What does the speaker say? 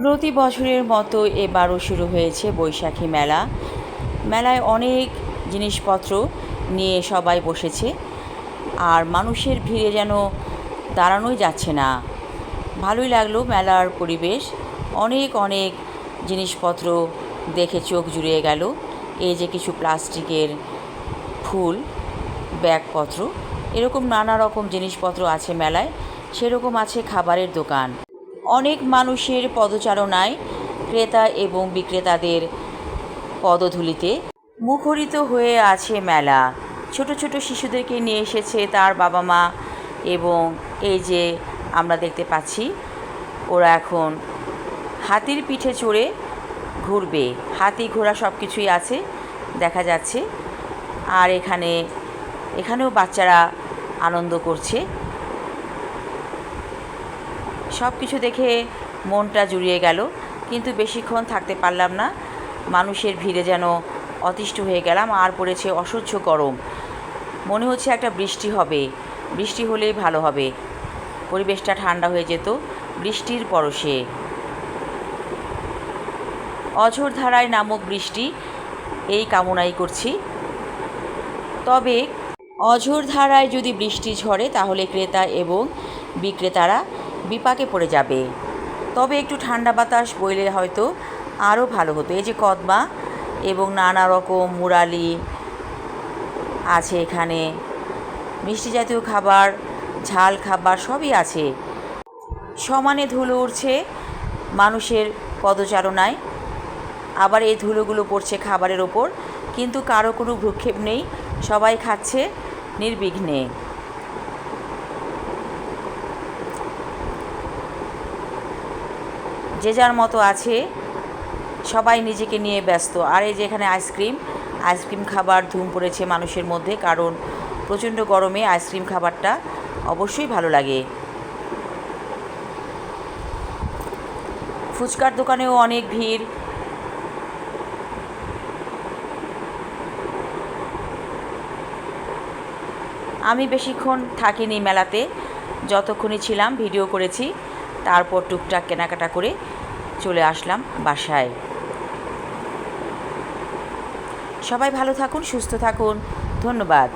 প্রতি বছরের মতো এবারও শুরু হয়েছে বৈশাখী মেলা। মেলায় অনেক জিনিসপত্র নিয়ে সবাই বসেছে, আর মানুষের ভিড়ে যেন দাঁড়ানোই যাচ্ছে না। ভালোই লাগলো মেলার পরিবেশ। অনেক অনেক জিনিসপত্র দেখে চোখ জুড়িয়ে গেল। এই যে কিছু প্লাস্টিকের ফুল, ব্যাগপত্র, এরকম নানা রকম জিনিসপত্র আছে মেলায়। সেরকম আছে খাবারের দোকান। অনেক মানুষের পদচারণায় ক্রেতা এবং বিক্রেতাদের পদধূলিতে মুখরিত হয়ে আছে মেলা। ছোট ছোট শিশুদেরকে নিয়ে এসেছে তার বাবা মা, এবং এই যে আমরা দেখতে পাচ্ছি ওরা এখন হাতির পিঠে চড়ে ঘুরবে। হাতি ঘোড়া সব কিছুই আছে দেখা যাচ্ছে। আর এখানেও বাচ্চারা আনন্দ করছে। সব কিছু দেখে মনটা জুড়িয়ে গেল, কিন্তু বেশিক্ষণ থাকতে পারলাম না। মানুষের ভিড়ে যেন অতিষ্ঠ হয়ে গেলাম। আর পড়েছে অসহ্য গরম। মনে হচ্ছে একটা বৃষ্টি হবে, বৃষ্টি হলেই ভালো হবে, পরিবেশটা ঠান্ডা হয়ে যেত বৃষ্টির পরশে। অঝোর ধারায় নামক বৃষ্টি, এই কামনাই করছি। তবে অঝোর ধারায় যদি বৃষ্টি ঝরে তাহলে ক্রেতা এবং বিক্রেতারা বিপাকে পড়ে যাবে। তবে একটু ঠান্ডা বাতাস বইলে হয়তো আরও ভালো হতো। এই যে কদমা এবং নানা রকম মুরালি আছে এখানে, মিষ্টি জাতীয় খাবার, ঝাল খাবার সবই আছে। সমানে ধুলো উড়ছে মানুষের পদচারণায়, আবার এই ধুলোগুলো পড়ছে খাবারের ওপর, কিন্তু কারো কোনো ভ্রুক্ষেপ নেই। সবাই খাচ্ছে নির্বিঘ্নে। যে যার মতো আছে, সবাই নিজেকে নিয়ে ব্যস্ত। আর এই যে এখানে আইসক্রিম খাবার ধুম পড়েছে মানুষের মধ্যে, কারণ প্রচণ্ড গরমে আইসক্রিম খাবারটা অবশ্যই ভালো লাগে। ফুচকার দোকানেও অনেক ভিড়। আমি বেশিক্ষণ থাকিনি মেলাতে, যতক্ষণই ছিলাম ভিডিও করেছি, তারপর টুকটাক কেনাকাটা করে চলে আসলাম বাসায়। সবাই ভালো থাকুন, সুস্থ থাকুন, ধন্যবাদ।